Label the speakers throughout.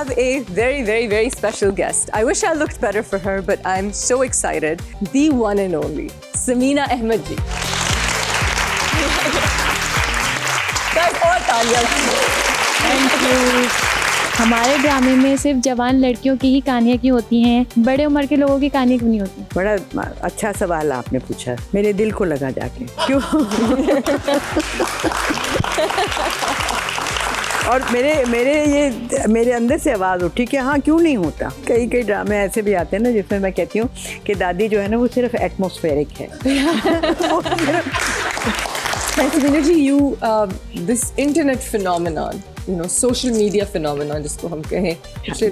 Speaker 1: have a very, very, very special guest. I wish I looked better for her, but I'm so excited. The one and only Sameena Ahmed ji. Guys, और तालियां.
Speaker 2: Thank you. हमारे ड्रामे में सिर्फ जवान लड़कियों की ही कहानियाँ क्यों होती हैं, बड़े उम्र के लोगों की कहानियाँ क्यों नहीं होती?
Speaker 3: बड़ा अच्छा सवाल आपने पूछा, मेरे दिल को लगा जाके. क्यों? और मेरे अंदर से आवाज़ उठी कि हाँ क्यों नहीं होता. कई ड्रामे ऐसे भी आते हैं ना जिसमें मैं कहती हूँ कि दादी जो है ना वो सिर्फ एटमॉस्फेरिक है.
Speaker 1: Sameena ji, you this internet phenomenon, you know, social media phenomenon जिसको हम कहें.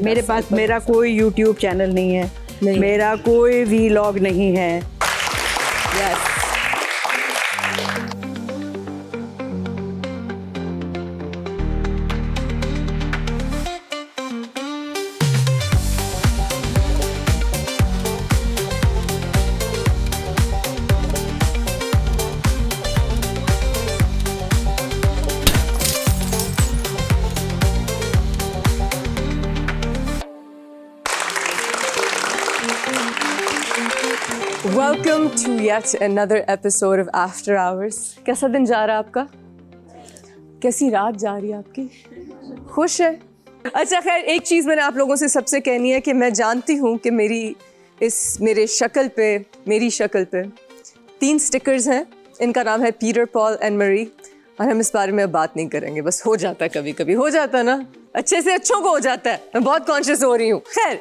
Speaker 3: मेरे पास मेरा कोई YouTube चैनल नहीं है, मेरा कोई वीलॉग नहीं है.
Speaker 1: Yes. Welcome to yet another episode of After Hours. कैसा दिन जा रहा है आपका? कैसी रात जा रही है आपकी? खुश है? अच्छा खैर, एक चीज़ मैंने आप लोगों से सबसे कहनी है कि मैं जानती हूँ कि मेरी शक्ल पे 3 स्टिकर्स हैं. इनका नाम है पीटर, पॉल एंड मरी. और हम इस बारे में अब बात नहीं करेंगे. बस हो जाता है, कभी कभी हो जाता है ना, अच्छे से अच्छों को हो जाता है. मैं बहुत कॉन्शियस हो रही हूँ. खैर,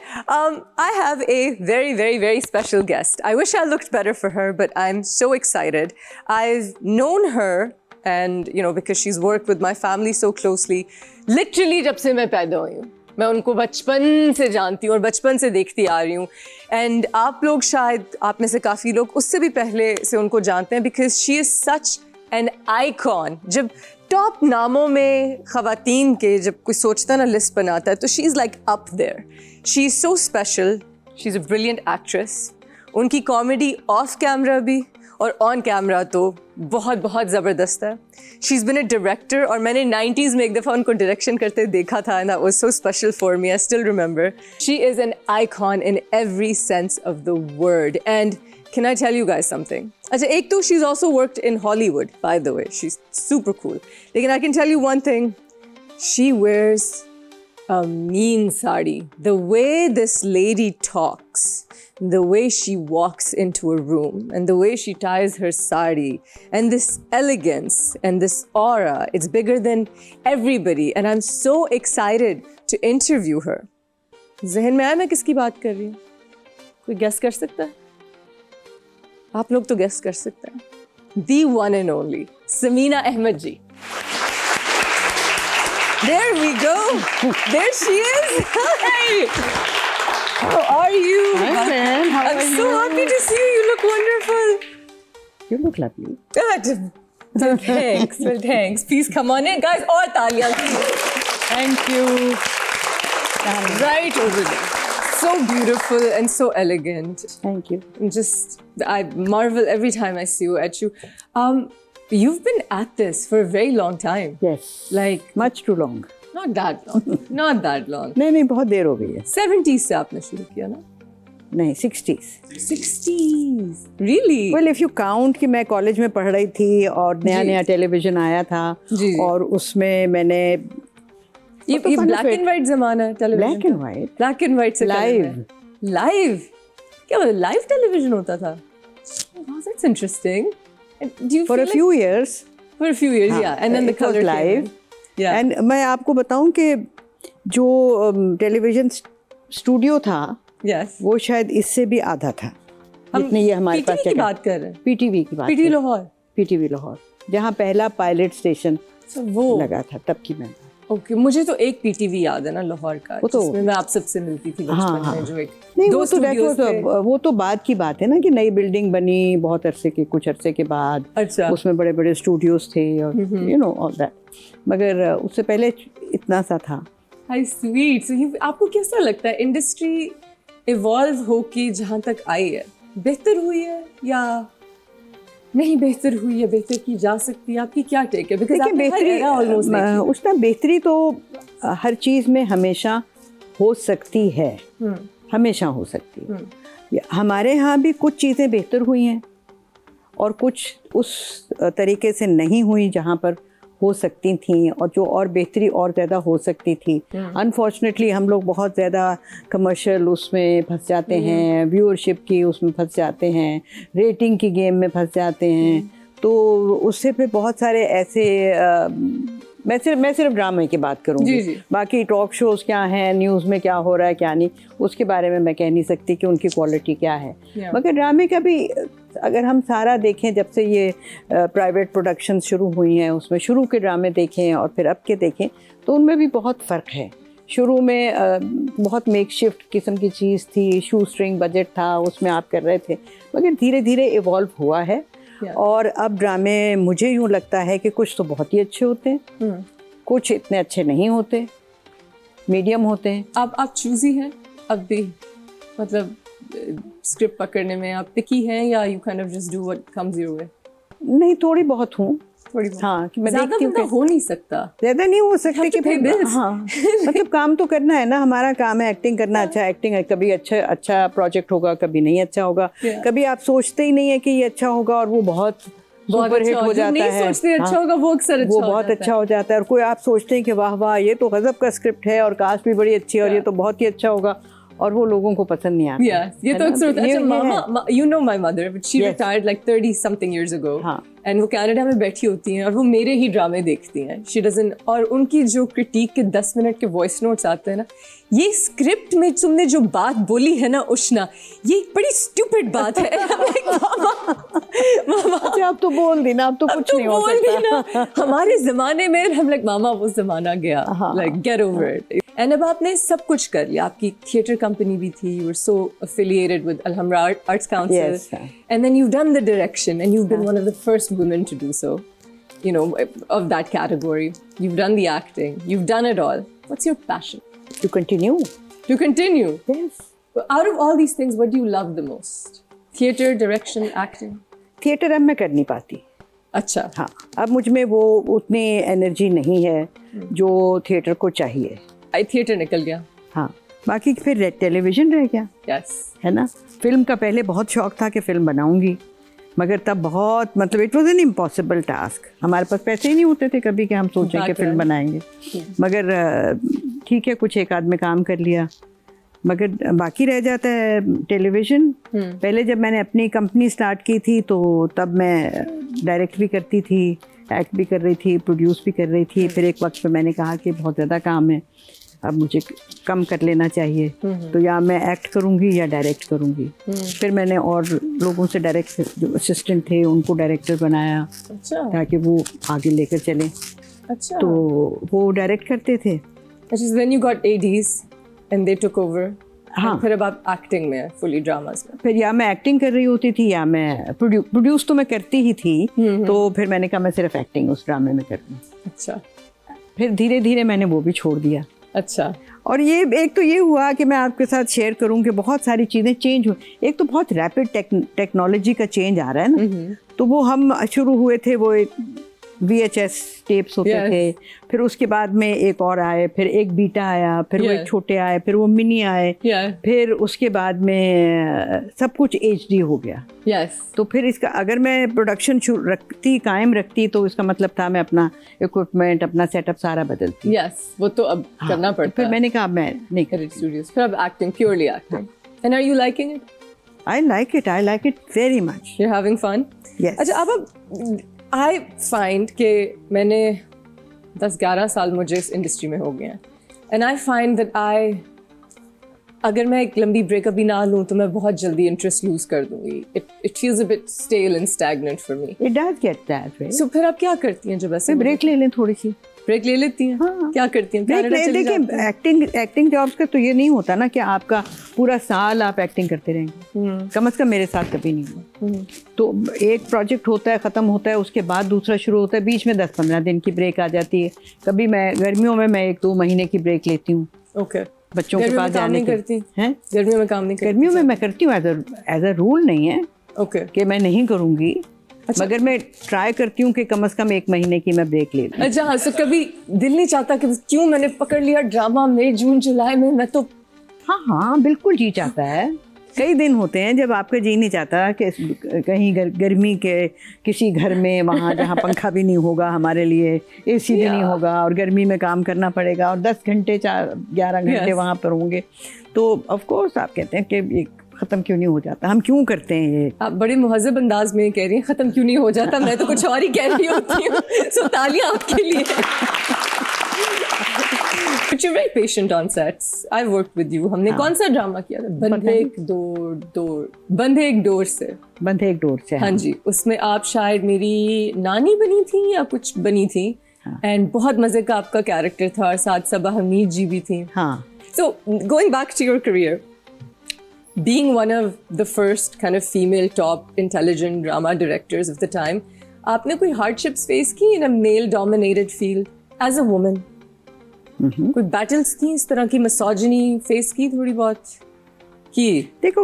Speaker 1: I have a very, very, very special guest. I wish I looked better for her, but I'm so excited. I've known her, and you know, because she's worked with my family so closely. Literally जब से मैं पैदा हुई हूँ, मैं उनको बचपन से जानती हूँ और बचपन से देखती आ रही हूँ. एंड आप लोग शायद, आप में से काफ़ी लोग उससे भी पहले से उनको जानते हैं, because she is such an icon. जब टॉप नामों में ख़वातीन के जब कोई सोचता ना, लिस्ट बनाता है, तो she is like up there. She is so special. She is a brilliant actress. उनकी कॉमेडी ऑफ कैमरा भी और ऑन कैमरा तो बहुत बहुत ज़बरदस्त है. She is been a director, और मैंने 90s में एक दफ़ा उनको डायरेक्शन करते देखा था, and that was so special for me. I still remember. She is an icon in every sense of the word. And can I tell you guys something? अच्छा, एक तो she's also worked in Hollywood, by the way. She's super cool. लेकिन I can tell you one thing. She wears a mean sari. The way this lady talks, the way she walks into a room, and the way she ties her sari, and this elegance and this aura, it's bigger than everybody. And I'm so excited to interview her. ज़हन में आया मैं किसकी बात कर रही हूँ? कोई guess कर सकता है? आप लोग तो गेस कर सकते हैं. The one and only Sameena Ahmed ji. There we go. There she is. Hi. How are you?
Speaker 3: Hi, man. How
Speaker 1: I'm
Speaker 3: are
Speaker 1: so
Speaker 3: you?
Speaker 1: happy to see you. You look wonderful.
Speaker 3: You look lovely.
Speaker 1: Thanks. Well, thanks. Please come on in, guys. और तालियां.
Speaker 3: Thank you.
Speaker 1: Right over there. So beautiful and so elegant.
Speaker 3: Thank you.
Speaker 1: I marvel every time I see you at you. You've been at this for a very long time.
Speaker 3: Yes.
Speaker 1: Like
Speaker 3: Much too long.
Speaker 1: not that long. Not that long.
Speaker 3: नहीं बहुत देर हो गई है.
Speaker 1: 70s से आपने शुरू किया ना?
Speaker 3: नहीं 60s.
Speaker 1: 60s. Really?
Speaker 3: Well, if you count कि मैं कॉलेज में पढ़ रही थी और नया टेलीविजन आया था, और उसमें मैंने
Speaker 1: ये ब्लैक एंड व्हाइट जमाना है टेलीविजन. ब्लैक एंड व्हाइट से लाइव क्या मतलब लाइव टेलीविजन होता था? Wow, that's interesting. Do you
Speaker 3: for a few years.
Speaker 1: For a few years, yeah. And then the color
Speaker 3: live.
Speaker 1: Yeah.
Speaker 3: And मैं आपको बताऊं कि जो टेलीविजन स्टूडियो था,
Speaker 1: yes,
Speaker 3: वो शायद इससे भी आधा था. जितने ये हमारे पास
Speaker 1: की बात कर रहे हैं.
Speaker 3: पीटीवी की बात. पीटीवी लाहौर, जहाँ पहला पायलट स्टेशन वो लगा था, तब की मैं.
Speaker 1: ओके, मुझे तो एक पीटीवी याद है ना लाहौर का, जिसमें मैं आप सबसे मिलती थी बचपन में, जो एक
Speaker 3: नहीं,
Speaker 1: दो
Speaker 3: वो तो बाद की बात है ना कि नई बिल्डिंग बनी कुछ अरसे के बाद.
Speaker 1: अच्छा.
Speaker 3: उसमें बड़े बड़े स्टूडियोज थे और यू नो ऑल दैट, मगर उससे पहले इतना सा था.
Speaker 1: हाय स्वीट. सो आपको कैसा लगता है इंडस्ट्री इवॉल्व हो के जहाँ तक आई है, बेहतर हुई है या नहीं बेहतर हुई है, बेहतर की जा सकती है? आपकी क्या टेक है? बिकॉज़
Speaker 3: उसमें बेहतरी तो हर चीज़ में हमेशा हो सकती है, हमेशा हो सकती है। हमारे यहाँ भी कुछ चीज़ें बेहतर हुई हैं और कुछ उस तरीके से नहीं हुई जहाँ पर हो सकती थी, और जो और बेहतरी और ज़्यादा हो सकती थी। अनफॉर्चुनेटली हम लोग बहुत ज़्यादा कमर्शियल उसमें फंस जाते हैं, व्यूअरशिप की उसमें फंस जाते हैं, रेटिंग की गेम में फंस जाते हैं। तो उससे फिर बहुत सारे ऐसे मैं सिर्फ ड्रामे की बात करूँगी।
Speaker 1: जी।
Speaker 3: बाकी टॉक शोज़ क्या हैं, न्यूज़ में क्या हो रहा है क्या नहीं, उसके बारे में मैं कह नहीं सकती कि उनकी क्वालिटी क्या है। मगर ड्रामे का भी अगर हम सारा देखें, जब से ये प्राइवेट प्रोडक्शन शुरू हुई हैं, उसमें शुरू के ड्रामे देखें और फिर अब के देखें, तो उनमें भी बहुत फ़र्क है। शुरू में बहुत मेकशिफ्ट किस्म की चीज़ थी, शू स्ट्रिंग बजट था, उसमें आप कर रहे थे, मगर धीरे धीरे इवॉल्व हुआ है। और अब ड्रामे मुझे यूँ लगता है कि कुछ तो बहुत ही अच्छे होते हैं, कुछ इतने अच्छे नहीं होते, मीडियम होते हैं।
Speaker 1: आप चूजी हैं अब भी, मतलब स्क्रिप्ट पकड़ने में आप पिकी हैं, या you kind of just do what comes your way?
Speaker 3: नहीं, थोड़ी बहुत हूँ।
Speaker 1: थोड़ी बहुत।
Speaker 3: हाँ, कि मैं
Speaker 1: ज़्यादा
Speaker 3: देखती हूँ
Speaker 1: बंदा हो नहीं सकता,
Speaker 3: ज़्यादा नहीं हो सकती कि
Speaker 1: pay bills.
Speaker 3: हाँ मतलब काम तो करना है ना, हमारा काम है एक्टिंग करना। अच्छा एक्टिंग है, कभी अच्छा प्रोजेक्ट होगा, कभी नहीं अच्छा होगा। कभी आप सोचते ही नहीं है कि ये अच्छा होगा और वो बहुत सुपर हिट हो जाता है।
Speaker 1: नहीं सोचते अच्छा होगा, वो अक्सर अच्छा
Speaker 3: वो बहुत अच्छा हो जाता है। और कोई आप सोचते हैं कि वाह वाह ये तो गजब का स्क्रिप्ट है और कास्ट भी बड़ी अच्छी है और ये तो बहुत ही अच्छा होगा, और वो लोगों को पसंद नहीं आता।
Speaker 1: ये तो अक्सर होता है। अच्छा मामा, you know my mother, but she retired like 30 something years ago, and वो कनाडा में बैठी होती हैं और वो मेरे ही ड्रामे देखती हैं। She doesn't, और उनकी जो क्रिटिक के 10 मिनट के वॉइस नोट्स आते हैं ना, ये स्क्रिप्ट में तुमने जो बात बोली है ना उष्णा, ये एक बड़ी स्टूपिड बात है। मामा
Speaker 3: अब तो बोल दी ना, अब तो कुछ नहीं हो सकता।
Speaker 1: हमारे जमाने में हम लाइक मामा वो जमाना गया, like get over it. And अब आपने सब कुछ कर लिया, आपकी थिएटर कंपनी भी थी, you were so affiliated with Alhamra Arts Council, and then you done the direction and you been one of the first women to do so, you know, of that category. You've done the acting, you've done it all. What's your passion?
Speaker 3: To continue.
Speaker 1: To continue?
Speaker 3: Yes.
Speaker 1: Out of all these things, what do you love the most? Theatre, direction, acting?
Speaker 3: Theatre अब मैं कर नहीं पाती।
Speaker 1: अच्छा।
Speaker 3: हाँ, अब मुझ में वो उतनी एनर्जी नहीं है जो थिएटर को चाहिए।
Speaker 1: थिएटर निकल गया।
Speaker 3: हाँ, बाकी फिर टेलीविजन रह गया।
Speaker 1: Yes.
Speaker 3: है ना। फिल्म का पहले बहुत शौक था कि फिल्म बनाऊंगी, मगर तब बहुत मतलब it was an impossible task. हमारे पास पैसे ही नहीं होते थे कभी कि हम सोचें कि फिल्म बनाएंगे। मगर ठीक है, कुछ एक आदमी काम कर लिया, मगर बाकी रह जाता है टेलीविज़न। पहले जब मैंने अपनी कंपनी स्टार्ट की थी तो तब मैं डायरेक्ट भी करती थी, एक्ट भी कर रही थी, प्रोड्यूस भी कर रही थी। फिर एक वक्त पे मैंने कहा कि बहुत ज़्यादा काम है, अब मुझे कम कर लेना चाहिए, तो या मैं एक्ट करूँगी या डायरेक्ट करूँगी। फिर मैंने और लोगों से डायरेक्ट, जो असिस्टेंट थे उनको डायरेक्टर बनाया।
Speaker 1: अच्छा।
Speaker 3: ताकि वो आगे लेकर चलें।
Speaker 1: अच्छा।
Speaker 3: तो वो डायरेक्ट करते थे।
Speaker 1: Then you got ADs and they took over.
Speaker 3: हाँ।
Speaker 1: फिर अब आप एक्टिंग में फुली ड्रामास में।
Speaker 3: फिर या मैं एक्टिंग कर रही होती थी या मैं प्रोड्यूस तो मैं करती ही थी। तो फिर मैंने कहा मैं सिर्फ एक्टिंग उस ड्रामे में कर दूँ।
Speaker 1: अच्छा।
Speaker 3: फिर धीरे धीरे मैंने वो भी छोड़ दिया।
Speaker 1: अच्छा।
Speaker 3: और ये एक तो ये हुआ कि मैं आपके साथ शेयर करूं कि बहुत सारी चीज़ें चेंज हुई। एक तो बहुत रैपिड टेक्नोलॉजी का चेंज आ रहा है ना, तो वो हम शुरू हुए थे वो VHS टेप्स होते थे, फिर उसके बाद में एक और आए, फिर एक बीटा आया, फिर वो एक छोटे आए, फिर वो मिनी आए, फिर उसके बाद में सब कुछ HD हो गया। तो फिर इसका अगर मैं प्रोडक्शन कायम रखती तो इसका मतलब था मैं अपना इक्विपमेंट, अपना सेटअप सारा बदलती।
Speaker 1: वो तो अब करना पड़ता।
Speaker 3: फिर मैंने कहा मैं नहीं कर
Speaker 1: स्टूडियोज, फिर अब acting, purely acting. And are you liking it?
Speaker 3: I like it very much.
Speaker 1: You're having fun?
Speaker 3: Yes.
Speaker 1: अच्छा, अब I find कि मैंने 10-11 साल मुझे इस इंडस्ट्री में हो गए हैं, and I find that अगर मैं एक लंबी ब्रेक अभी ना लूँ तो मैं बहुत जल्दी इंटरेस्ट लूज कर दूंगी। It feels a bit stale and stagnant for me.
Speaker 3: It does get that way.
Speaker 1: So फिर आप क्या करती हैं जब ऐसे?
Speaker 3: ब्रेक ले लें, थोड़ी सी
Speaker 1: ब्रेक ले लेती हैं।
Speaker 3: हाँ।
Speaker 1: क्या करती हैं?
Speaker 3: देखिए एक्टिंग जॉब्स का तो ये नहीं होता ना कि आपका पूरा साल आप एक्टिंग करते रहेंगे। कम से कम मेरे साथ कभी नहीं हुआ। तो एक प्रोजेक्ट होता है, ख़त्म होता है, उसके बाद दूसरा शुरू होता है, बीच में 10-15 दिन की ब्रेक आ जाती है। कभी मैं गर्मियों में मैं 1-2 महीने की ब्रेक लेती हूँ।
Speaker 1: ओके।
Speaker 3: बच्चों के पास जाने
Speaker 1: करती हैं? गर्मियों में काम नहीं करती?
Speaker 3: गर्मियों में मैं करती हूँ, एज अ रूल नहीं है
Speaker 1: ओके
Speaker 3: कि मैं नहीं करूँगी, मगर मैं ट्राई करती हूँ कि कम से कम 1 महीने की मैं ब्रेक ले लूँ।
Speaker 1: अच्छा हाँ, so कभी दिल नहीं चाहता कि क्यों मैंने पकड़ लिया ड्रामा में जून जुलाई में, मैं तो
Speaker 3: हाँ बिल्कुल जी चाहता है। कई दिन होते हैं जब आपका जी नहीं चाहता कि कहीं गर्मी के किसी घर में, वहाँ जहाँ पंखा भी नहीं होगा हमारे लिए, एसी भी नहीं होगा और गर्मी में काम करना पड़ेगा और 10 घंटे 11 घंटे वहाँ पर होंगे, तो ऑफ कोर्स आप कहते हैं कि ये ख़त्म क्यों नहीं हो जाता, हम क्यों करते हैं ये।
Speaker 1: आप बड़े मुहज़्ज़ब अंदाज में कह रही हैं ख़त्म क्यों नहीं हो जाता, मैं तो कुछ और ही कह रही होती हूँ। सो तालियां आपके लिए। But you're very patient on sets. I've worked with you. हमने कौन सा ड्रामा किया था? बंधे एक डोर से।
Speaker 3: बंधे एक डोर से।
Speaker 1: हाँ जी, उसमें आप शायद मेरी नानी बनी थी या कुछ बनी थी, एंड बहुत मजे का आपका कैरेक्टर था और साथ सबा हमीद जी भी थी।
Speaker 3: हाँ।
Speaker 1: So going back to your career, being one of the first kind of female top intelligent drama directors of the time, आपने कोई hardships face की in a male dominated field as a woman? कोई battles थी इस तरह की, misogyny face की थोड़ी बहुत की?
Speaker 3: देखो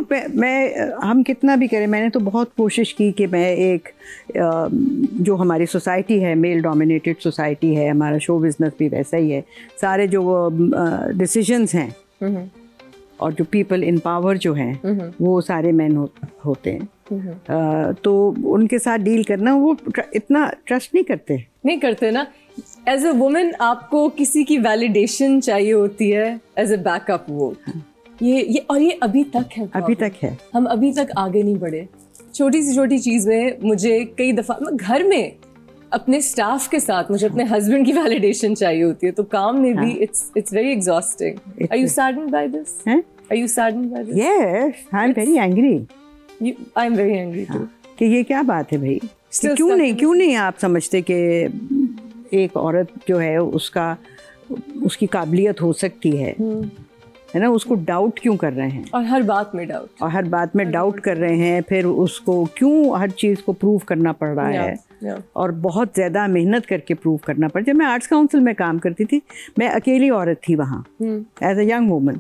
Speaker 3: हम कितना भी करें, मैंने तो बहुत कोशिश की कि मैं एक जो हमारी सोसाइटी है, मेल डोमिनेटेड सोसाइटी है, हमारा शो बिजनेस भी वैसा ही है, सारे जो डिसीजंस हैं और जो पीपल इन पावर जो हैं वो सारे मैन होते हैं, तो उनके साथ डील करना वो इतना ट्रस्ट नहीं करते ना। एज अ वुमन आपको किसी की वैलिडेशन चाहिए होती है एज अ बैकअप वो, ये और ये अभी तक है। हम अभी तक आगे नहीं बढ़े। छोटी सी छोटी चीज़ में मुझे कई दफ़ा घर में अपने स्टाफ के साथ मुझे अपने हस्बैंड की वैलिडेशन चाहिए होती है, तो काम में भी it's very exhausting. Are you saddened by this? Are you saddened by this? Yes, I'm very angry.
Speaker 1: I'm very angry too.
Speaker 3: कि ये क्या बात है भाई? क्यों नहीं आप समझते कि एक औरत जो है उसकी काबिलियत हो सकती है ना? उसको डाउट क्यों कर रहे हैं?
Speaker 1: और हर बात में डाउट
Speaker 3: कर रहे हैं, फिर उसको क्यों हर चीज़ को प्रूव करना पड़ रहा है और बहुत ज़्यादा मेहनत करके प्रूव करना पड़ा। जब मैं आर्ट्स काउंसिल में काम करती थी, मैं अकेली औरत थी वहाँ एज अ यंग वुमन,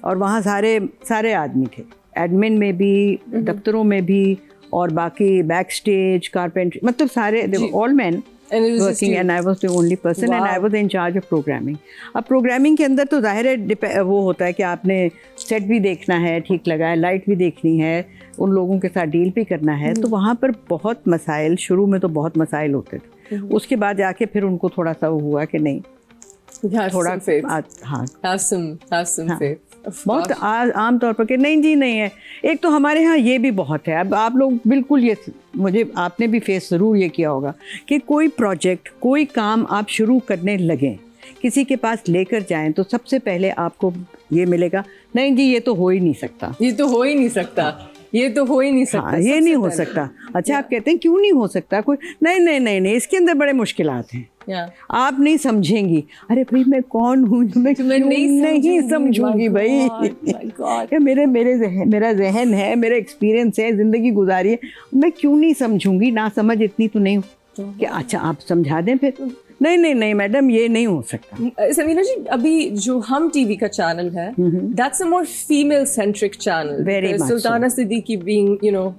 Speaker 3: और वहाँ सारे आदमी थे, एडमिन में भी, दफ्तरों में भी, और बाकी बैक स्टेज, कारपेंट्री, मतलब सारे all man working, and I was the only person and I was in charge of programming. अब प्रोग्रामिंग के अंदर तो जाहिर है वो होता है कि आपने सेट भी देखना है, ठीक लगा है, लाइट भी देखनी है, उन लोगों के साथ डील भी करना है, तो वहाँ पर बहुत मसाइल, शुरू में तो बहुत मसाइल होते थे, उसके बाद जाके फिर उनको थोड़ा सा वो हुआ कि नहीं, थोड़ा बहुत आम तौर पर कि नहीं जी नहीं है। एक तो हमारे यहाँ ये भी बहुत है, अब आप लोग बिल्कुल ये आपने भी फेस ज़रूर ये किया होगा कि कोई प्रोजेक्ट, कोई काम आप शुरू करने लगें, किसी के पास लेकर जाएं तो सबसे पहले आपको ये मिलेगा, नहीं जी ये तो हो ही नहीं सकता,
Speaker 1: ये तो हो ही नहीं सकता।
Speaker 3: हाँ, ये नहीं हो सकता। अच्छा, आप कहते हैं क्यों नहीं हो सकता? कोई नहीं, इसके अंदर बड़े मुश्किलात हैं, आप नहीं समझेंगी। अरे भाई मैं कौन हूँ, मैं नहीं समझूंगी भाई। मेरा जहन है, मेरा एक्सपीरियंस है, ज़िंदगी गुजारी है, मैं क्यों नहीं समझूंगी? ना समझ इतनी तो नहीं कि अच्छा आप समझा दें फिर। नहीं मैडम ये नहीं हो सकता।
Speaker 1: समीना जी, अभी जो हम टीवी का चैनल है, that's a more female centric channel.
Speaker 3: Very much
Speaker 1: Sultana Siddiqui being, you know,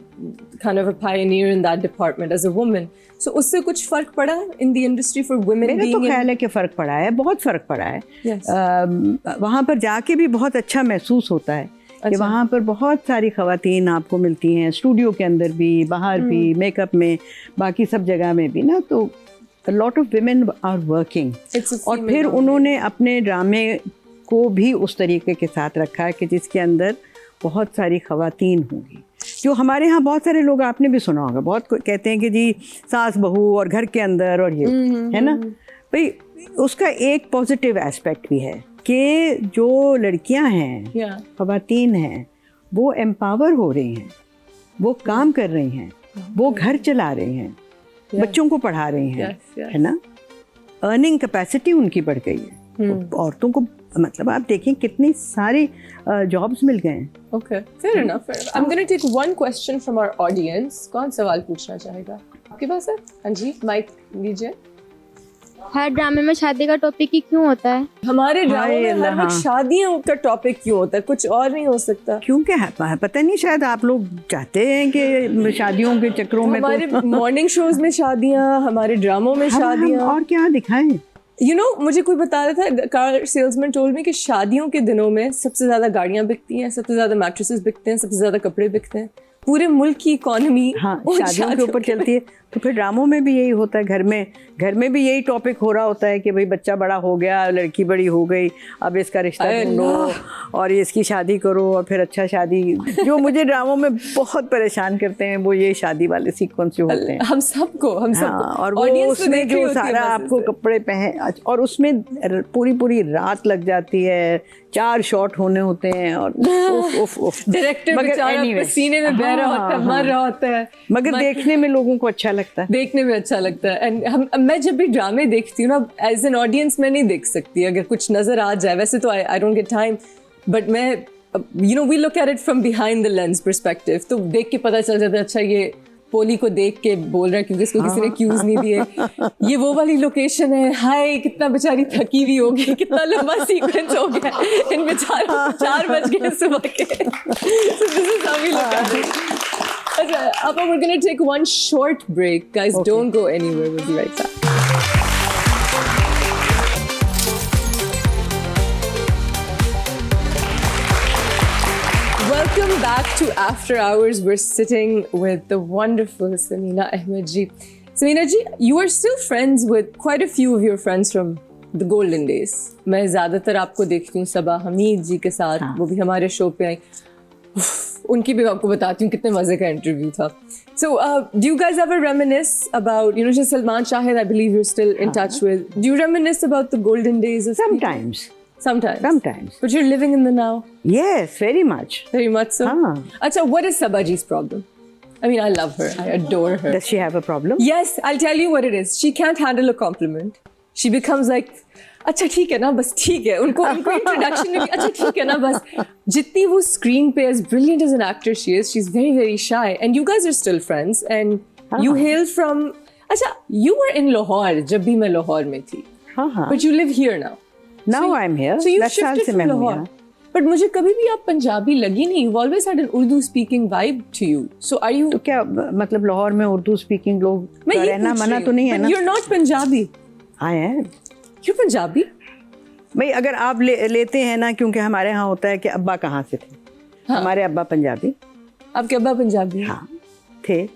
Speaker 1: kind of a pioneer in that department as a woman. So उससे कुछ फर्क पड़ा in the industry for women?
Speaker 3: मेरा तो ख्याल है कि फ़र्क पड़ा है, बहुत फ़र्क पड़ा है। वहाँ पर जाके भी बहुत अच्छा महसूस होता है कि वहाँ पर बहुत सारी ख़वातीन आपको मिलती हैं, स्टूडियो के अंदर भी, बाहर भी, मेकअप में, बाकी सब जगह में भी ना, तो a lot of women are working. और फिर उन्होंने अपने ड्रामे को भी उस तरीके के साथ रखा है कि जिसके अंदर बहुत सारी ख़वातीन होंगी। जो हमारे यहाँ बहुत सारे लोग, आपने भी सुना होगा, बहुत कहते हैं कि जी सास बहू और घर के अंदर और ये है ना भाई, उसका एक पॉजिटिव एस्पेक्ट भी है कि जो लड़कियाँ हैं, ख़वातीन हैं, वो एम्पावर हो रही हैं, वो काम कर रही हैं, वो घर चला रही हैं, बच्चों को पढ़ा रही हैं, है ना, अर्निंग कैपेसिटी उनकी बढ़ गई है। औरतों को मतलब आप देखें कितनी सारी जॉब्स मिल गए हैं।
Speaker 1: Okay, fair enough. I am going to take one question from our audience. कौन सवाल पूछना चाहेगा? आपके पास है? हाँ जी, माइक लीजिए।
Speaker 2: हर ड्रामे में शादी का टॉपिक ही क्यों होता है?
Speaker 1: हमारे ड्रामे में हर
Speaker 3: हाँ।
Speaker 1: वक्त शादियों का टॉपिक क्यों होता है? कुछ और नहीं हो सकता?
Speaker 3: क्योंकि पता नहीं, शायद आप लोग चाहते हैं कि शादियों के चक्रों में
Speaker 1: हमारे मॉर्निंग शोज में शादियां, हमारे ड्रामों में
Speaker 3: हम
Speaker 1: शादियां।
Speaker 3: और क्या दिखाएं?
Speaker 1: मुझे कोई बता रहा था, कार सेल्समैन टोल्ड मी कि शादियों के दिनों में सबसे ज्यादा गाड़ियां बिकती हैं, सबसे ज्यादा मैट्रेसेस बिकते हैं, सबसे ज्यादा कपड़े बिकते हैं। पूरे मुल्क की इकोनॉमी
Speaker 3: हाँ, शादियों के ऊपर चलती है। तो फिर ड्रामों में भी यही होता है, घर में भी यही टॉपिक हो रहा होता है कि भाई बच्चा बड़ा हो गया, लड़की बड़ी हो गई, अब इसका रिश्ता ढूंढो और इसकी शादी करो और फिर अच्छा शादी। जो मुझे ड्रामों में बहुत परेशान करते हैं वो ये शादी वाले सीक्वेंस जो होते हैं।
Speaker 1: हम सबको
Speaker 3: हाँ, और वो उसमें जो सारा आपको कपड़े पहन, और उसमें पूरी रात लग जाती है, 4 शॉट होने होते हैं और
Speaker 1: डायरेक्टर बेचारा पसीने में बह रहा होता है, मर रहा होता है,
Speaker 3: मगर देखने में लोगों को अच्छा लगता है।
Speaker 1: देखने में अच्छा लगता है। एंड मैं जब भी ड्रामे देखती हूँ ना, एज एन ऑडियंस मैं नहीं देख सकती अगर कुछ नजर आ जाए। वैसे तो I don't get time, but मैं we look at it from behind the lens perspective, तो देख के पता चल जाता है अच्छा ये पोली को देख के बोल रहा है क्योंकि इसको किसी ने क्यूज नहीं दिए, ये वो वाली लोकेशन है, हाय कितना बेचारी थकी हुई होगी, कितना लंबा सीक्वेंस हो गया इन बेचारों, 4 बज गए सुबह के। So this is how we look at it. अच्छा, अब we're going to take one short break. Guys,
Speaker 3: Okay.
Speaker 1: don't go anywhere. We'll be right back. Welcome back to After Hours. We're sitting with the wonderful Sameena Ahmed ji. Sameena ji, you are still friends with quite a few of your friends from the golden days. मैं ज़्यादातर आपको देखती हूँ सबा हमीद जी के साथ,
Speaker 3: हाँ.
Speaker 1: वो भी हमारे शो पे आई। उनकी भी आपको बताती हूँ कितने मजे का इंटरव्यू था। So, do you guys ever reminisce about, just Salman Shahid, I believe you're still in touch with. Do you reminisce about the golden days of
Speaker 3: Sometimes.
Speaker 1: Sometimes. But you're living in the now.
Speaker 3: Yes, very much.
Speaker 1: Very much so.
Speaker 3: हाँ.
Speaker 1: Acha, what is Sabaji's problem? I mean, I love her. I adore her.
Speaker 3: Does she have a problem?
Speaker 1: Yes, I'll tell you what it is. She can't handle a compliment. She becomes like, अच्छा ठीक है ना, बस ठीक है। उनको introduction में भी अच्छा ठीक है ना, बस। जितनी वो स्क्रीन पे as brilliant as an actor she is, she's very very shy. And you guys are still friends. And you hail from. अच्छा, you were in Lahore जब भी मैं लाहौर में थी.
Speaker 3: हाँ.
Speaker 1: But you live here now.
Speaker 3: Now I'm here.
Speaker 1: So you've
Speaker 3: 10 साल
Speaker 1: shifted
Speaker 3: से
Speaker 1: from
Speaker 3: मैं हूँ
Speaker 1: Lahore.
Speaker 3: यहाँ.
Speaker 1: But मुझे कभी भी आप पंजाबी लगी नहीं. You've always had an Urdu speaking vibe to you. So are you?
Speaker 3: तो क्या मतलब लाहौर में उर्दू स्पीकिंग लोग
Speaker 1: मैं
Speaker 3: का
Speaker 1: ये
Speaker 3: रहना
Speaker 1: पूछ
Speaker 3: मना
Speaker 1: रही
Speaker 3: तो
Speaker 1: हूँ.
Speaker 3: नहीं है
Speaker 1: But
Speaker 3: ना?
Speaker 1: you're not Punjabi.
Speaker 3: I am.
Speaker 1: You're Punjabi.
Speaker 3: भाई अगर आप लेते हैं ना, क्योंकि हमारे यहाँ होता है कि अब्बा कहाँ से थे.
Speaker 1: हाँ.
Speaker 3: हमारे अब्बा पंजाबी.
Speaker 1: आपके अब्बा पंजाबी हैं?
Speaker 3: हाँ थे.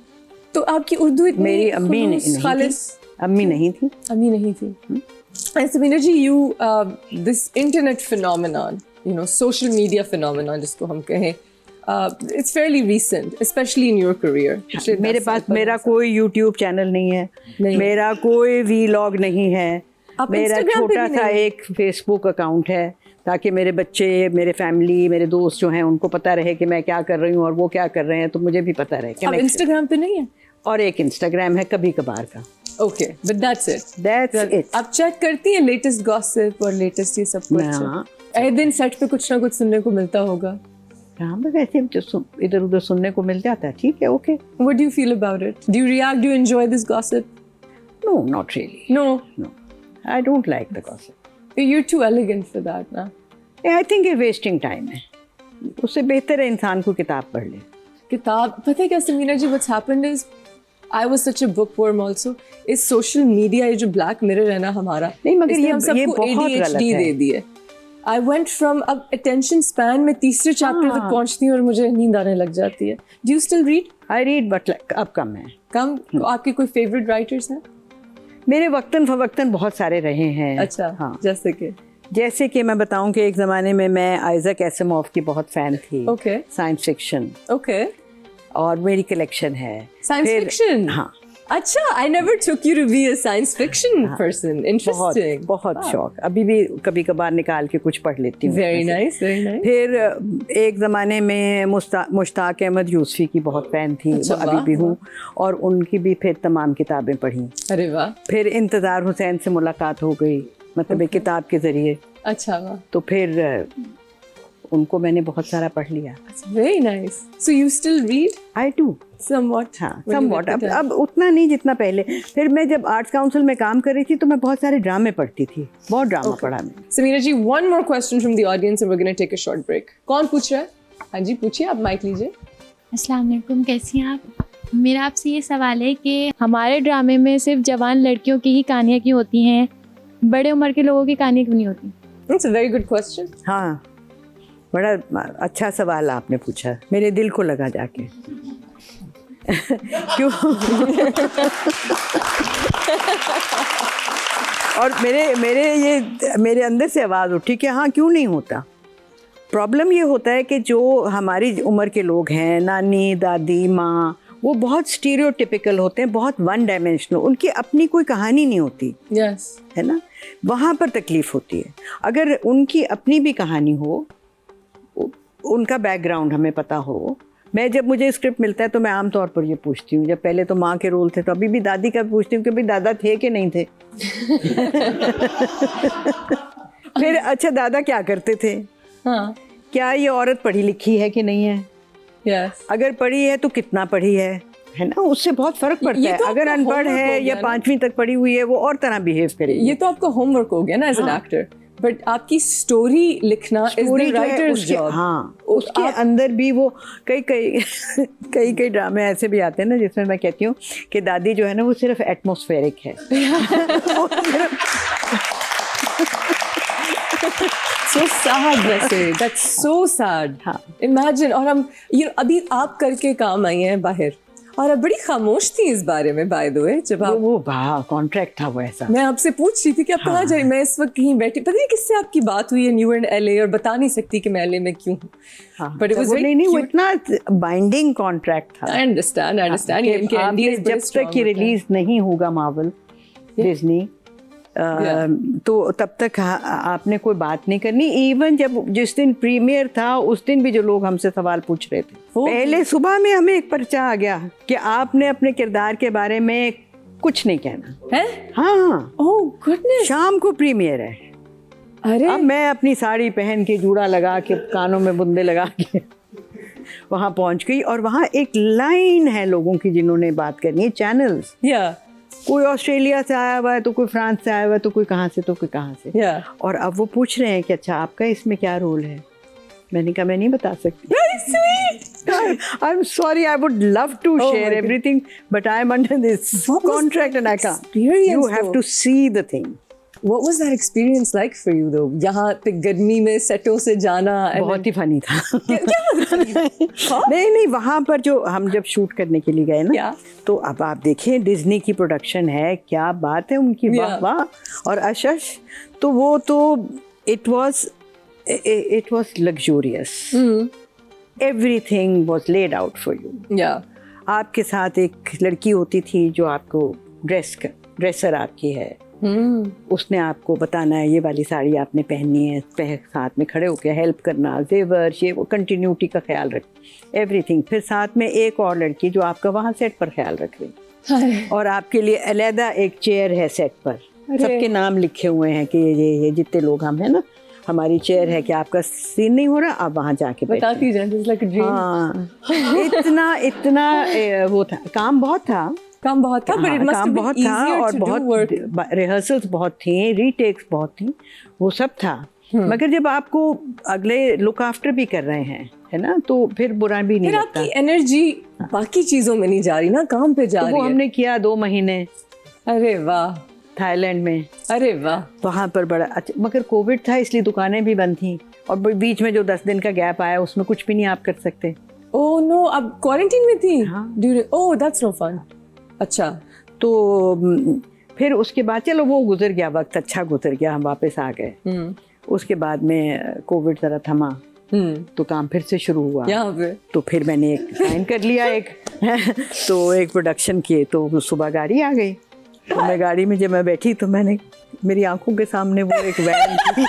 Speaker 1: तो आपकी उर्दू इतनी
Speaker 3: मेरी अम्मी नहीं थी. अम्मी नहीं थी.
Speaker 1: अम्मी नहीं थी. And Sameena ji, this internet phenomenon, social media phenomenon जिसको हम कहें, it's fairly recent, especially in your career.
Speaker 3: मेरे पास मेरा कोई YouTube चैनल नहीं है. मेरा कोई वीलॉग नहीं है. मेरा छोटा सा एक फेसबुक अकाउंट है ताकि मेरे बच्चे, मेरे फैमिली, मेरे दोस्त जो हैं उनको पता रहे कि मैं क्या कर रही हूँ और वो क्या कर रहे हैं, तो मुझे भी पता रहे कि
Speaker 1: मैं इंस्टाग्राम पे नहीं है. और
Speaker 3: एक इंस्टाग्राम है कभी कभार का.
Speaker 1: Okay, but that's it. आप चेक करती हैं लेटेस्ट गॉसिप और लेटेस्ट ये सब कुछ? ए दिन सेट पे कुछ ना कुछ सुनने को मिलता होगा.
Speaker 3: हाँ, बस ऐसे इधर उधर सुनने को मिल जाता है. ठीक है, okay.
Speaker 1: What do you feel about it? Do you react? Do you enjoy this gossip?
Speaker 3: No, not really.
Speaker 1: No.
Speaker 3: I don't like the gossip.
Speaker 1: You're too elegant for that, ना?
Speaker 3: I think ये wasting time है. उससे बेहतर है इंसान को किताब पढ़ ले.
Speaker 1: किताब, पता है क्या समीना जी, what's happened is I was such a bookworm also. इस सोशल मीडिया, ये जो ब्लैक मिरर है ना हमारा,
Speaker 3: नहीं मगर ये
Speaker 1: सबको ADHD दे दिए. I went from अब attention span में तीसरे चैप्टर तक पहुंचती हूँ और मुझे नींद आने लग जाती है. Do you still read?
Speaker 3: I read but अब कम है.
Speaker 1: कम? आपके कोई favorite writers हैं?
Speaker 3: मेरे वक्तन फवक्तन बहुत सारे रहे हैं.
Speaker 1: अच्छा, हाँ. जैसे कि
Speaker 3: मैं बताऊं कि एक ज़माने में मैं आइज़ैक एसिमोव की बहुत फ़ैन थी.
Speaker 1: ओके.
Speaker 3: Science fiction.
Speaker 1: ओके.
Speaker 3: और मेरी कलेक्शन है.
Speaker 1: Science fiction?
Speaker 3: हाँ.
Speaker 1: अच्छा, I never took you to be a science fiction person. Interesting.
Speaker 3: बहुत शौक. अभी भी कभी कभार निकाल के कुछ पढ़ लेती हूँ.
Speaker 1: Very nice, very nice.
Speaker 3: फिर एक ज़माने में मुश्ताक अहमद यूसुफी की बहुत फ़ैन थी. अभी भी हूँ. और उनकी भी फिर तमाम किताबें पढ़ी.
Speaker 1: अरे वाह.
Speaker 3: फिर इंतज़ार हुसैन से मुलाकात हो गई, मतलब एक किताब के ज़रिए.
Speaker 1: अच्छा वाह.
Speaker 3: तो फिर उनको मैंने बहुत सारा पढ़ लिया।
Speaker 1: Very nice. So you still read
Speaker 3: I do
Speaker 1: somewhat?
Speaker 3: हाँ
Speaker 1: when you
Speaker 3: somewhat.
Speaker 1: get the time?
Speaker 3: अब उतना नहीं जितना पहले। फिर मैं जब आर्ट्स काउंसिल में काम कर रही थी तो मैं बहुत सारे ड्रामे पढ़ती थी, बहुत ड्रामा पढ़ा मैंने।
Speaker 1: Samira ji, one more question from the audience and we're going to take a short break. कौन पूछ रहा है? हाँ जी पूछिए, आप माइक लीजिए।
Speaker 2: अस्सलाम वालेकुम, कैसी हैं आप? मेरा आपसे ये सवाल है कि हमारे ड्रामे में सिर्फ जवान लड़कियों की ही कहानियाँ क्यों होती हैं, बड़े उम्र के लोगों की कहानियाँ क्यों नहीं होती?
Speaker 1: That's a very good question.
Speaker 3: हाँ, बड़ा अच्छा सवाल आपने पूछा, मेरे दिल को लगा जाके। क्यों? और मेरे अंदर से आवाज़ उठी कि हाँ क्यों नहीं होता। प्रॉब्लम ये होता है कि जो हमारी उम्र के लोग हैं, नानी दादी माँ, वो बहुत स्टीरियोटिपिकल होते हैं, बहुत वन डायमेंशनल, उनकी अपनी कोई कहानी नहीं होती।
Speaker 1: Yes.
Speaker 3: है ना, वहाँ पर तकलीफ़ होती है। अगर उनकी अपनी भी कहानी हो, उनका बैकग्राउंड हमें पता हो। मैं जब मुझे स्क्रिप्ट मिलता है तो मैं आम तौर पर ये पूछती हूँ, जब पहले तो माँ के रोल थे तो अभी भी दादी का पूछती हूँ कि भाई दादा थे कि नहीं थे। फिर अच्छा दादा क्या करते थे,
Speaker 1: हाँ.
Speaker 3: क्या ये औरत पढ़ी लिखी है कि नहीं है,
Speaker 1: Yes.
Speaker 3: अगर पढ़ी है तो कितना पढ़ी है ना, उससे बहुत फर्क पड़ता
Speaker 1: ये
Speaker 3: है।
Speaker 1: तो
Speaker 3: अगर
Speaker 1: आपका
Speaker 3: अनपढ़
Speaker 1: homework
Speaker 3: है
Speaker 1: हो गया
Speaker 3: या
Speaker 1: ना।
Speaker 3: 5वीं तक पढ़ी हुई है वो और तरह बिहेव करेगी।
Speaker 1: ये तो आपका होमवर्क हो गया ना एज एन एक्टर, बट आपकी स्टोरी लिखना इज द
Speaker 3: स्टोरी जो है
Speaker 1: राइटर्स
Speaker 3: उसके,
Speaker 1: जॉब।
Speaker 3: हाँ उसके अंदर भी वो कई ड्रामे ऐसे भी आते हैं ना जिसमें मैं कहती हूँ कि दादी जो है ना वो सिर्फ एटमॉस्फेरिक है।
Speaker 1: So sad वैसे, that's so sad.
Speaker 3: हाँ।
Speaker 1: Imagine, और हम अभी आप करके काम आई हैं बाहर और अब बड़ी खामोश थी इस बारे में बाय द वे। जब आप,
Speaker 3: वो कॉन्ट्रैक्ट था वो ऐसा।
Speaker 1: मैं आपसे पूछ रही थी कि आप कहाँ जा रही, मैं इस वक्त कहीं बैठी, पता नहीं किससे आपकी बात हुई है, यू एंड LA, और बता नहीं सकती कि मैं LA में क्यों हूँ।
Speaker 3: हाँ,
Speaker 1: But it was very
Speaker 3: नहीं वो
Speaker 1: cute.
Speaker 3: इतना बाइंडिंग कॉन्ट्रैक्ट था।
Speaker 1: I understand. ये इनके
Speaker 3: आपने
Speaker 1: NDAs बड़े
Speaker 3: जब
Speaker 1: strong
Speaker 3: तक ये
Speaker 1: होते हैं।
Speaker 3: रिलीज नहीं होगा मार्वल डिज्नी, तो तब तक आपने कोई बात नहीं करनी। इवन जब जिस दिन प्रीमियर था उस दिन भी जो लोग हमसे सवाल पूछ रहे थे, पहले सुबह में हमें एक पर्चा आ गया कि आपने अपने किरदार के बारे में कुछ नहीं कहना
Speaker 1: है।
Speaker 3: हाँ,
Speaker 1: ओह गुडनेस।
Speaker 3: शाम को प्रीमियर है।
Speaker 1: अरे
Speaker 3: अब मैं अपनी साड़ी पहन के जूड़ा लगा के कानों में बुंदे लगा के वहाँ पहुँच गई, और वहाँ एक लाइन है लोगों की जिन्होंने बात करनी है, चैनल्स।
Speaker 1: या
Speaker 3: कोई ऑस्ट्रेलिया से आया हुआ है तो कोई फ्रांस से आया हुआ है तो कोई कहाँ से तो कोई कहाँ से।
Speaker 1: या
Speaker 3: और अब वो पूछ रहे हैं कि अच्छा आपका इसमें क्या रोल है। मैंने कहा मैं नहीं बता सकती। I am sorry, I would love to share everything but I am under this contract and I can't. You have to see the thing.
Speaker 1: What was that experience like for you though? यहाँ पे गर्मी में सेटों से जाना
Speaker 3: बहुत ही funny था।
Speaker 1: क्या
Speaker 3: नहीं वहाँ पर जो हम जब शूट करने के लिए गए ना,
Speaker 1: क्या?
Speaker 3: तो अब आप देखिए डिज्नी की प्रोडक्शन है, क्या बात है उनकी, वाह वाह। और अशश तो वो तो it was luxurious, everything was laid out for you.
Speaker 1: या
Speaker 3: आपके साथ एक लड़की होती थी जो आपको ड्रेसर आपकी है, उसने आपको बताना है ये वाली साड़ी आपने पहननी है, साथ में खड़े होकर हेल्प करना, जेवर ये वो, कंटिन्यूटी का ख्याल रख, एवरीथिंग। फिर साथ में एक और लड़की जो आपका वहाँ सेट पर ख्याल रख रही, और आपके लिए अलहदा एक चेयर है सेट पर, सबके नाम लिखे हुए हैं कि ये जितने लोग हम हैं ना, हमारी चेयर है कि आपका सीन नहीं हो रहा, आप वहाँ जाके
Speaker 1: बताती जाए, just like a dream.
Speaker 3: हाँ, इतना वो था, काम बहुत था
Speaker 1: but it must have been easier
Speaker 3: और
Speaker 1: to do work.
Speaker 3: बहुत रिहर्सल्स बहुत थी, रीटेक्स बहुत थी, वो सब था। मगर जब आपको अगले लुक आफ्टर भी कर रहे हैं, है ना, तो फिर बुरा भी नहीं
Speaker 1: फिर
Speaker 3: लगता।
Speaker 1: आपकी एनर्जी बाकी चीजों में नहीं जा रही ना, काम पे जा
Speaker 3: तो
Speaker 1: रही
Speaker 3: वो
Speaker 1: है।
Speaker 3: हमने किया 2 महीने
Speaker 1: अरे वाह,
Speaker 3: थाईलैंड में।
Speaker 1: अरे वाह।
Speaker 3: वहाँ पर बड़ा अच्छा, मगर कोविड था इसलिए दुकानें भी बंद थी, और बीच में जो 10 दिन का गैप आया उसमें कुछ भी नहीं आप कर सकते।
Speaker 1: ओह नो, अब क्वारंटीन में थी।
Speaker 3: हाँ।
Speaker 1: Oh that's no fun. अच्छा,
Speaker 3: तो फिर उसके बाद चलो वो गुजर गया, वक्त अच्छा गुजर गया, हम वापस आ गए। उसके बाद में कोविड ज़रा थमा, तो काम फिर से शुरू हुआ
Speaker 1: यहाँ पे।
Speaker 3: तो फिर मैंने एक साइन कर लिया एक तो एक प्रोडक्शन किए, तो सुबह गाड़ी आ गई, तो मैं गाड़ी में जब मैं बैठी तो मैंने, मेरी आंखों के सामने वो एक वैन थी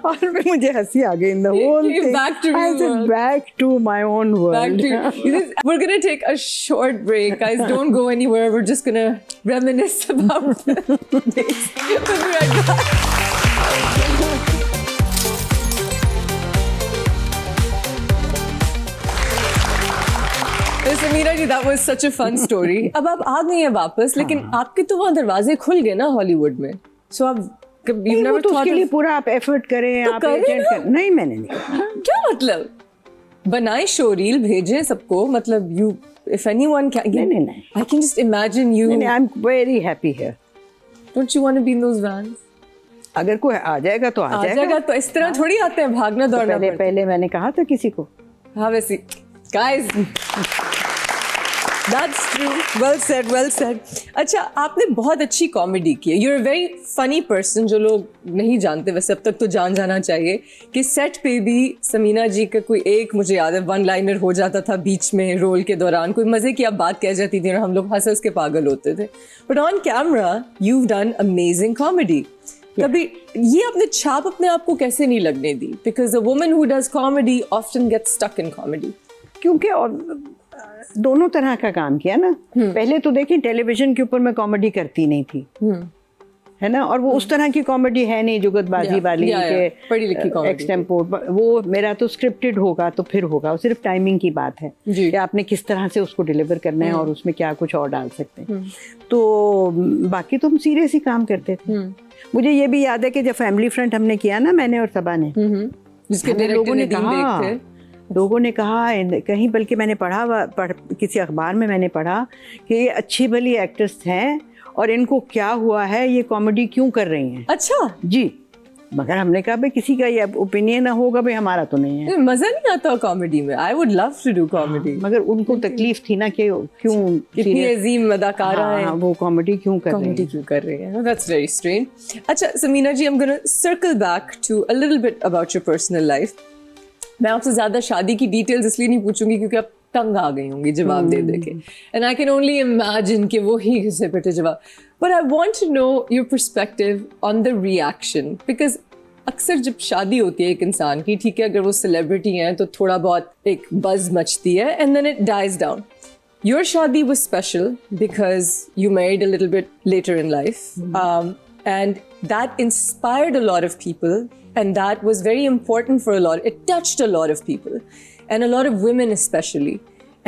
Speaker 3: और फिर मुझे हंसी आ गई in the whole thing. Back to my own world.
Speaker 1: We're gonna take a short break, guys. Don't go anywhere. We're just gonna reminisce about this. We'll be right back. Sameera ji, that was such a fun story. अब आप आ गई हैं वापस, लेकिन आपके तो वहाँ दरवाजे खुल गए ना हॉलीवुड में. So आप
Speaker 3: नहीं, वो तो उसके लिए पूरा आप एफर्ट करें,
Speaker 1: तो
Speaker 3: आप
Speaker 1: करें
Speaker 3: एजेंट
Speaker 1: ना।
Speaker 3: कर, नहीं मैंने नहीं.
Speaker 1: क्या मतलब? बनाए शो रील भेजें सबको, मतलब you if anyone can.
Speaker 3: नहीं.
Speaker 1: I can just imagine you.
Speaker 3: नहीं, I'm very happy here.
Speaker 1: Don't you want to be in those vans?
Speaker 3: अगर कोई आ जाएगा तो आ जाएगा.
Speaker 1: तो इस तरह थोड़ी आते हैं, भागना दौड़ना पड़ता है.
Speaker 3: पहले मैंने कहा था किसी को.
Speaker 1: हाँ वैसे guys, that's true. Well said, well said. अच्छा, आपने बहुत अच्छी कॉमेडी की है. You're a very funny person, जो लोग नहीं जानते, वैसे अब तक तो जान जाना चाहिए कि सेट पे भी समीना जी का कोई एक, मुझे याद है, वन लाइनर हो जाता था बीच में रोल के दौरान, कोई मजे की आप बात कह जाती थी और हम लोग हंस हंस के पागल होते थे. But on camera you've done amazing comedy. कभी ये आपने छाप अपने आप को कैसे नहीं लगने दी? Because a woman who does comedy often gets stuck in comedy.
Speaker 3: क्योंकि और दोनों तरह का काम किया ना. पहले तो देखिए टेलीविजन के ऊपर मैं कॉमेडी करती नहीं थी, है ना, और वो उस तरह की कॉमेडी है नहीं जुगतबाजी वाली के
Speaker 1: पढ़ी लिखी कॉमेडी.
Speaker 3: एक्सटेम्पोर. वो मेरा तो स्क्रिप्टेड होगा तो फिर होगा, वो सिर्फ टाइमिंग की बात है कि आपने किस तरह से उसको डिलीवर करना है और उसमें क्या कुछ और डाल सकते हैं. तो बाकी तो हम सीरियस ही काम करते थे. मुझे ये भी याद है कि जब फैमिली फ्रंट हमने किया ना, मैंने और सबा ने,
Speaker 1: जिसके
Speaker 3: लोगों ने कहा कहीं, बल्कि मैंने किसी अखबार में मैंने पढ़ा कि ये अच्छी भली एक्ट्रेस हैं और इनको क्या हुआ है, ये कॉमेडी क्यों कर रही हैं.
Speaker 1: अच्छा
Speaker 3: जी. मगर हमने कहा भाई किसी का ये ओपिनियन होगा, भाई हमारा तो नहीं है.
Speaker 1: मजा नहीं आता कॉमेडी में. I would love to do comedy.
Speaker 3: मगर उनको तकलीफ थी ना कि क्यों
Speaker 1: इतनी अजीम अदाकारा है,
Speaker 3: वो कॉमेडी क्यों कर
Speaker 1: रही है. That's very strange. अच्छा समीना जी, I'm gonna circle back to a little bit about your personal life. मैं आपसे ज्यादा शादी की डिटेल्स इसलिए नहीं पूछूंगी क्योंकि आप तंग आ गई होंगी जवाब दे दे के. And I can only imagine कि वो ही घिसे पिटे जवाब. But I want to know your perspective on the reaction, because अक्सर जब शादी होती है एक इंसान की, ठीक है, अगर वो सेलिब्रिटी हैं तो थोड़ा बहुत एक बज़ मचती है and then it dies down. Your शादी was special because you married a little bit later in life, and that inspired a lot of people, and that was very important for a lot. It touched a lot of people and a lot of women especially.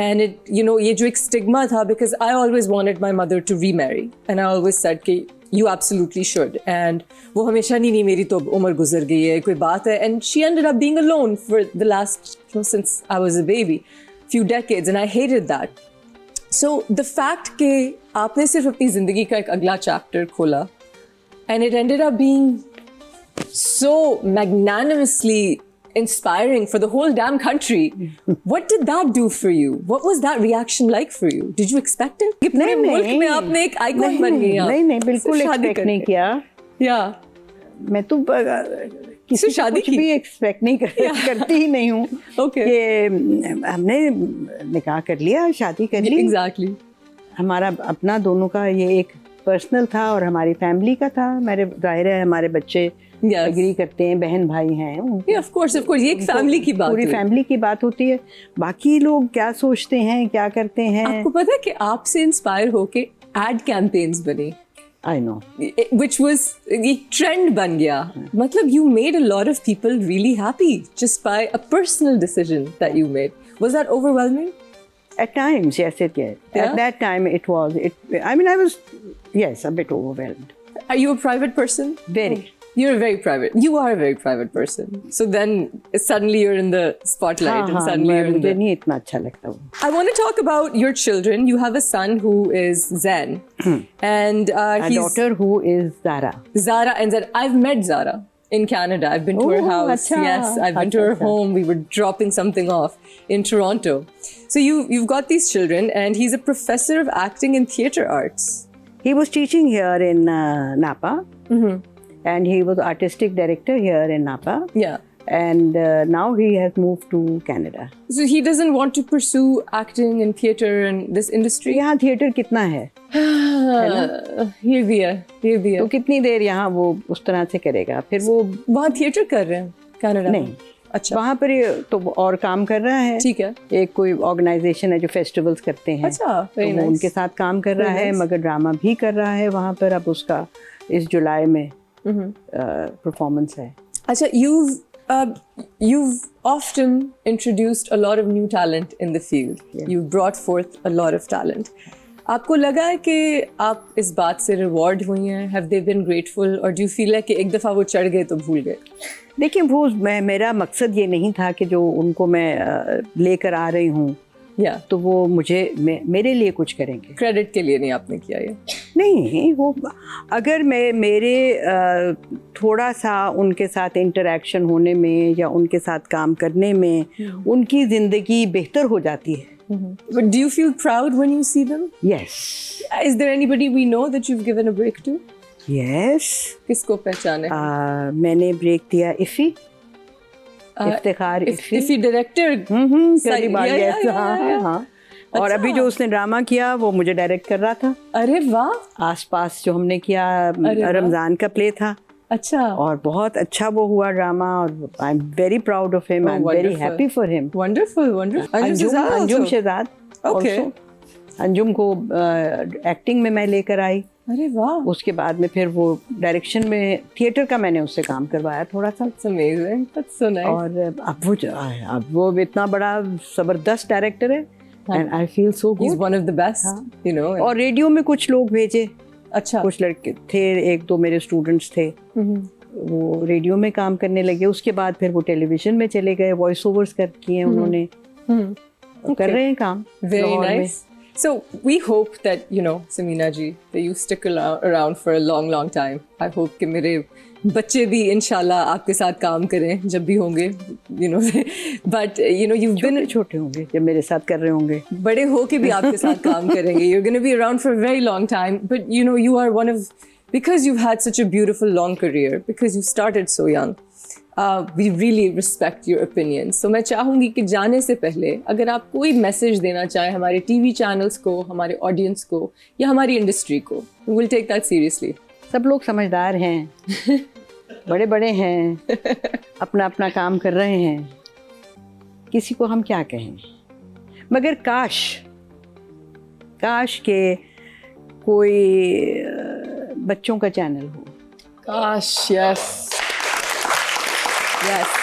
Speaker 1: And it, you know, ye jo ek stigma tha, because I always wanted my mother to remarry, and I always said ki you absolutely should. And wo hamesha nahi meri to umar guzar gayi hai, koi baat hai. And she ended up being alone for the last, you know, since I was a baby, few decades, and I hated that. So the fact ke aapne sirf apni zindagi ka ek agla chapter khola, and it ended up being so magnanimously inspiring for the whole damn country. What did that do for you? What was that reaction like for you? Did you expect it? कि पूरे मुल्क में आपने एक icon बन गई आप.
Speaker 3: नहीं, बिल्कुल एक्सपेक्ट नहीं किया.
Speaker 1: Yeah.
Speaker 3: मैं तो किसी शादी कुछ भी एक्सपेक्ट नहीं करती ही नहीं हूँ.
Speaker 1: Okay.
Speaker 3: कि हमने निकाह कर लिया, शादी कर ली.
Speaker 1: Exactly.
Speaker 3: हमारा अपना दोनों का ये एक पर्सनल था और हमारी फैमिली का था. मेरे जाहिर है हमारे बच्चे एग्री करते हैं, बहन भाई हैं.
Speaker 1: ऑफ कोर्स ये एक फैमिली की बात,
Speaker 3: पूरी फैमिली की बात होती है. बाकी लोग क्या सोचते हैं, क्या करते हैं.
Speaker 1: आपको पता है कि आपसे इंस्पायर होके एड कैंपेन्स बने.
Speaker 3: आई नो,
Speaker 1: व्हिच वाज एक ट्रेंड बन गया. मतलब you made a lot of people really happy just by a personal decision that you made. Was that overwhelming?
Speaker 3: At times, yes, it did.
Speaker 1: Yeah?
Speaker 3: At that time, it was. I mean, I was, yes, a bit overwhelmed.
Speaker 1: Are you a private person?
Speaker 3: Very.
Speaker 1: You're very private. You are a very private person. So then suddenly you're in the spotlight, and suddenly you're in
Speaker 3: मुझे नहीं इतना अच्छा लगता वो.
Speaker 1: I want to talk about your children. You have a son who is Zen, and
Speaker 3: A
Speaker 1: he's
Speaker 3: daughter who is Zara.
Speaker 1: Zara and Zen. I've met Zara in Canada. I've been to her house.
Speaker 3: Achha.
Speaker 1: Yes, I've been to her home. We were dropping something off in Toronto. So you've got these children, and he's a professor of acting and theatre arts.
Speaker 3: He was teaching here in Napa, and he was artistic director here in Napa.
Speaker 1: Yeah.
Speaker 3: And now he has moved to Canada.
Speaker 1: So he doesn't want to pursue acting and theatre and this industry.
Speaker 3: यहाँ theatre कितना है?
Speaker 1: ये भी है.
Speaker 3: तो कितनी देर यहाँ वो उस तरह से करेगा? फिर वो
Speaker 1: वहाँ थिएटर कर रहे हैं कनाडा में?
Speaker 3: नहीं.
Speaker 1: अच्छा.
Speaker 3: वहाँ पर तो और काम कर रहा है.
Speaker 1: ठीक है.
Speaker 3: एक कोई ऑर्गेनाइजेशन है जो फेस्टिवल्स करते हैं.
Speaker 1: अच्छा.
Speaker 3: तो वो उनके साथ काम कर रहा है, मगर ड्रामा भी कर रहा है वहाँ पर. अब उसका इस जुलाई में परफॉर्मेंस है.
Speaker 1: अच्छा, you've often introduced a lot of new talent in the field.
Speaker 3: Yeah.
Speaker 1: You've brought forth a lot of talent. आपको लगा है कि आप इस बात से रिवॉर्ड हुई हैं? Have they been grateful? और do you feel like कि एक दफ़ा वो चढ़ गए तो भूल गए?
Speaker 3: देखिए वो मेरा मकसद ये नहीं था कि जो उनको मैं लेकर आ रही हूँ
Speaker 1: Yeah.
Speaker 3: तो वो मुझे मेरे लिए कुछ करेंगे।
Speaker 1: क्रेडिट के लिए नहीं आपने किया ये?
Speaker 3: नहीं, वो अगर मेरे थोड़ा सा उनके साथ इंटरेक्शन होने में या उनके साथ काम करने में उनकी ज़िंदगी बेहतर हो जाती है।
Speaker 1: But do you feel proud when you see them?
Speaker 3: Yes.
Speaker 1: Is there anybody we know that you've given a break to?
Speaker 3: Yes.
Speaker 1: किसको पहचाने?
Speaker 3: मैंने ब्रेक दिया इफ़ी, इफ्तिखार इफ़ी।
Speaker 1: इफ़ी डायरेक्टर?
Speaker 3: पहली बार
Speaker 1: Yeah,
Speaker 3: yes,
Speaker 1: yeah,
Speaker 3: हाँ
Speaker 1: yeah.
Speaker 3: हाँ। और अभी जो उसने ड्रामा किया वो मुझे डायरेक्ट कर रहा था।
Speaker 1: अरे वाह,
Speaker 3: आसपास जो हमने किया रमज़ान का प्ले था
Speaker 1: अच्छा,
Speaker 3: और बहुत अच्छा वो हुआ ड्रामा और I am very proud of him, I am very
Speaker 1: wonderful.
Speaker 3: Happy for him.
Speaker 1: Wonderful wonderful.
Speaker 3: Anjum Shahzad,
Speaker 1: Okay.
Speaker 3: Anjum को एक्टिंग में मैं लेकर आई।
Speaker 1: अरे वाह,
Speaker 3: उसके बाद में फिर वो डायरेक्शन में थिएटर का मैंने उससे काम करवाया थोड़ा सा।
Speaker 1: that's amazing, that's so nice.
Speaker 3: और अब वो इतना बड़ा ज़बरदस्त डायरेक्टर है and I feel so
Speaker 1: He's
Speaker 3: good.
Speaker 1: one of the best, you know.
Speaker 3: और रेडियो में कुछ लोग भेजे,
Speaker 1: अच्छा,
Speaker 3: कुछ लड़के थे, एक दो मेरे स्टूडेंट्स थे, वो रेडियो में काम करने लगे। उसके बाद फिर वो टेलीविजन में चले गए, वॉइस ओवर्स किए उन्होंने, कर रहे हैं काम
Speaker 1: very
Speaker 3: लाहौर में।
Speaker 1: nice. So we hope that, you know, Samina ji, that you stick around for a long, long time. I hope कि मेरे बच्चे भी इंशाल्लाह आपके साथ काम करें जब भी होंगे, you know. But you know, you've been
Speaker 3: छोटे होंगे जब मेरे साथ कर रहे होंगे,
Speaker 1: बड़े हो के भी आपके साथ काम करेंगे. You're going to be around for a very long time. But you know, you are one of, because you've had such a beautiful long career, because you started so young. We really respect your opinions. So मैं चाहूँगी कि जाने से पहले अगर आप कोई message देना चाहें हमारे टीवी चैनल्स को, हमारे ऑडियंस को या हमारी इंडस्ट्री को, we'll take that seriously.
Speaker 3: सब लोग समझदार हैं, बड़े बड़े हैं, अपना अपना काम कर रहे हैं, किसी को हम क्या कहें। मगर काश के कोई बच्चों का चैनल हो।
Speaker 1: Gosh, yes. Yes.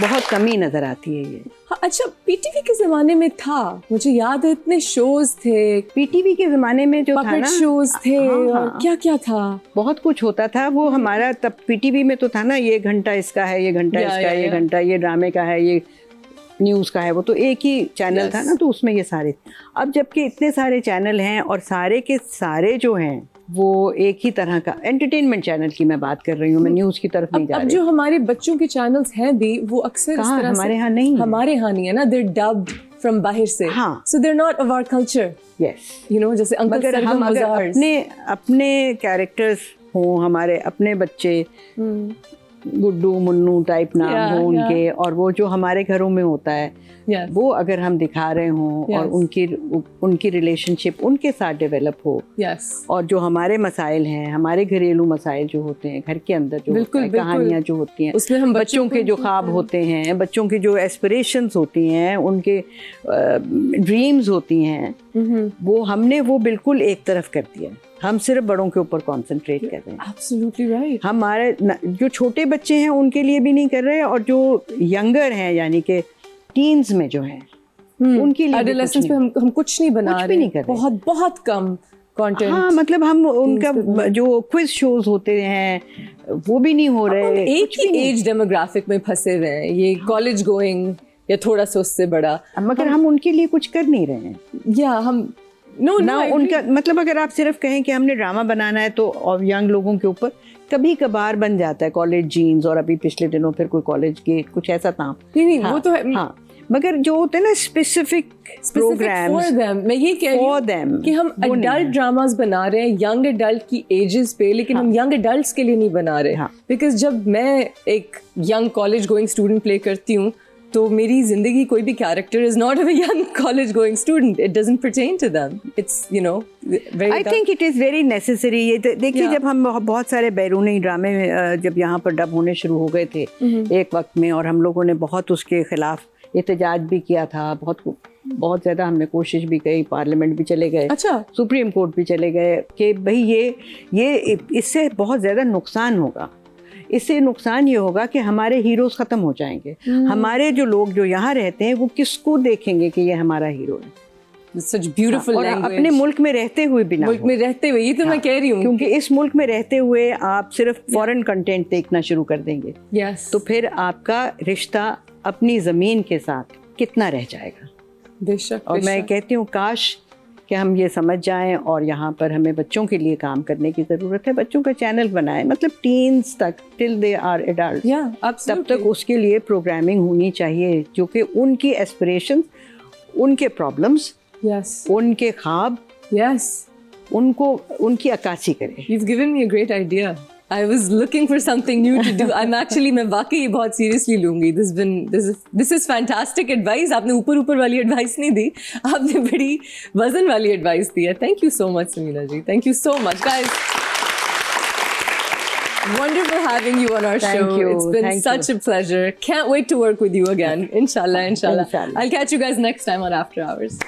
Speaker 3: बहुत कमी नज़र आती है ये।
Speaker 1: हाँ, अच्छा, पीटीवी के ज़माने में था, मुझे याद है इतने शोज़ थे,
Speaker 3: पीटीवी के ज़माने में जो था
Speaker 1: पपेट
Speaker 3: ना,
Speaker 1: शोज़ थे,
Speaker 3: हाँ,
Speaker 1: और
Speaker 3: हाँ।
Speaker 1: क्या क्या था,
Speaker 3: बहुत कुछ होता था। वो हमारा तब पीटीवी में तो था ना, ये घंटा इसका है, ये घंटा
Speaker 1: या,
Speaker 3: इसका है, ये
Speaker 1: या।
Speaker 3: घंटा ये ड्रामे का है, ये न्यूज़ का है, वो तो एक ही चैनल था ना, तो उसमें ये सारे। अब जबकि इतने सारे चैनल हैं और सारे के सारे जो हैं वो एक ही तरह का एंटरटेनमेंट चैनल की मैं बात कर रही हूँ, मैं न्यूज़ की तरफ नहीं जा
Speaker 1: अब
Speaker 3: रही।
Speaker 1: जो हमारे बच्चों के चैनल्स हैं भी, वो अक्सर इस
Speaker 3: कहाँ,
Speaker 1: तरह से,
Speaker 3: हमारे यहाँ नहीं है।
Speaker 1: हमारे यहाँ नहीं है ना, they're dubbed from बाहर से,
Speaker 3: हाँ।
Speaker 1: so they're not of our culture,
Speaker 3: yes,
Speaker 1: you know, जैसे अंकल
Speaker 3: मगर हम
Speaker 1: सरगम
Speaker 3: अगर
Speaker 1: मज़ार्स,
Speaker 3: अपने कैरेक्टर्स हों, हमारे अपने बच्चे गुड्डू मुन्नू टाइप नाम
Speaker 1: Yeah,
Speaker 3: हो उनके,
Speaker 1: yeah.
Speaker 3: और वो जो हमारे घरों में होता है
Speaker 1: yes,
Speaker 3: वो अगर हम दिखा रहे हों और
Speaker 1: Yes.
Speaker 3: उनकी रिलेशनशिप उनके साथ डेवलप हो,
Speaker 1: yes,
Speaker 3: और जो हमारे मसाइल हैं, हमारे घरेलू मसाइल जो होते हैं घर के अंदर जो
Speaker 1: बिल्कुल,
Speaker 3: होता है,
Speaker 1: बिल्कुल।
Speaker 3: कहानियाँ जो होती हैं,
Speaker 1: उसमें हम
Speaker 3: बच्चों के जो ख्वाब होते हैं, बच्चों की जो एस्पिरेशंस होती हैं, उनके ड्रीम्स होती हैं, वो हमने वो बिल्कुल एक तरफ कर दिया। हम सिर्फ बड़ों के ऊपर कॉन्सेंट्रेट कर रहे हैं।
Speaker 1: absolutely right,
Speaker 3: हमारे जो छोटे बच्चे हैं उनके लिए भी नहीं कर रहे, और जो यंगर हैं यानी कि टीन्स में जो हैं उनके लिए भी कुछ
Speaker 1: adolescents पे
Speaker 3: नहीं।
Speaker 1: हम कुछ नहीं बना
Speaker 3: कुछ भी
Speaker 1: रहे,
Speaker 3: नहीं कर रहे।
Speaker 1: बहुत बहुत कम कंटेंट।
Speaker 3: हाँ, मतलब हम उनका जो क्विज शोज होते हैं वो भी नहीं हो रहे।
Speaker 1: एक
Speaker 3: कुछ भी
Speaker 1: ही
Speaker 3: नहीं।
Speaker 1: एज डेमोग्राफिक में फंसे हुए हैं, ये कॉलेज गोइंग या थोड़ा सा उससे बड़ा,
Speaker 3: मगर हम उनके लिए कुछ कर नहीं रहे हैं।
Speaker 1: या हम नो
Speaker 3: ना उनका मतलब अगर आप सिर्फ कहें कि हमने ड्रामा बनाना है तो और यंग लोगों के ऊपर कभी कभार बन जाता है, कॉलेज जीन्स, और अभी पिछले दिनों फिर कोई कॉलेज गेट कुछ ऐसा था।
Speaker 1: नहीं
Speaker 3: हाँ,
Speaker 1: वो तो है,
Speaker 3: हाँ, मगर जो होते हैं ना स्पेसिफिक प्रोग्राम्स
Speaker 1: फॉर देम, मैं ये कह रही
Speaker 3: फॉर
Speaker 1: हूँ
Speaker 3: देम
Speaker 1: कि हम अडल्ट ड्रामास बना रहे हैं यंग अडल्ट की एजेस पे, लेकिन हम यंग अडल्ट्स के लिए नहीं बना रहे।
Speaker 3: हाँ।
Speaker 1: बिकॉज जब मैं एक young college going student play करती हूँ तो मेरी जिंदगी कोई भी character is not a young college going student, it doesn't pertain to them, it's you know very.
Speaker 3: I think it is very necessary. ये देखिए
Speaker 1: Yeah.
Speaker 3: जब हम बहुत सारे बैरूनी ड्रामे जब यहाँ पर डब होने शुरू हो गए थे एक वक्त में, और हम लोगों ने बहुत उसके खिलाफ एहतजाज भी किया था, बहुत ज़्यादा हमने कोशिश भी की, पार्लियामेंट भी चले गए,
Speaker 1: अच्छा,
Speaker 3: सुप्रीम कोर्ट भी चले गए कि भाई ये इससे बहुत ज़्यादा नुकसान होगा। इससे नुकसान ये होगा कि हमारे हीरोज ख़त्म हो जाएंगे। हमारे जो लोग जो यहाँ रहते हैं वो किसको देखेंगे कि ये हमारा हीरो है।
Speaker 1: Such beautiful
Speaker 3: और
Speaker 1: language.
Speaker 3: अपने मुल्क में रहते हुए भी ना
Speaker 1: मुल्क
Speaker 3: हो।
Speaker 1: में रहते हुए, ये तो मैं कह रही हूँ।
Speaker 3: क्योंकि इस मुल्क में रहते हुए आप सिर्फ फॉरेन कंटेंट देखना शुरू कर देंगे,
Speaker 1: Yes.
Speaker 3: तो फिर आपका रिश्ता अपनी ज़मीन के साथ कितना रह जाएगा।
Speaker 1: बेशक,
Speaker 3: और मैं
Speaker 1: बेशक।
Speaker 3: कहती हूँ काश कि हम ये समझ जाएं, और यहाँ पर हमें बच्चों के लिए काम करने की ज़रूरत है। बच्चों का चैनल बनाएं, मतलब टीन्स तक, till they are adult,
Speaker 1: Yeah,
Speaker 3: तब
Speaker 1: absolutely.
Speaker 3: तक उसके लिए प्रोग्रामिंग होनी चाहिए जो कि उनकी एस्पिरेशन, उनके प्रॉब्लम्स,
Speaker 1: Yes.
Speaker 3: उनके ख्वाब,
Speaker 1: Yes.
Speaker 3: उनको उनकी अक्कासी करे।
Speaker 1: You've given me a great idea. I was looking for something new to do. I'm actually, मैं वाकई बहुत seriously लूँगी. This is fantastic advice. आपने ऊपर वाली advice नहीं दी, आपने बड़ी वजन वाली advice दी है. Thank you so much, Sameena ji. Thank you so much, guys. Wonderful having you on our
Speaker 3: Thank
Speaker 1: show.
Speaker 3: you.
Speaker 1: It's been
Speaker 3: Thank
Speaker 1: such
Speaker 3: you.
Speaker 1: a pleasure. Can't wait to work with you again. Inshallah, inshallah.
Speaker 3: Inshallah.
Speaker 1: I'll catch you guys next time on After Hours.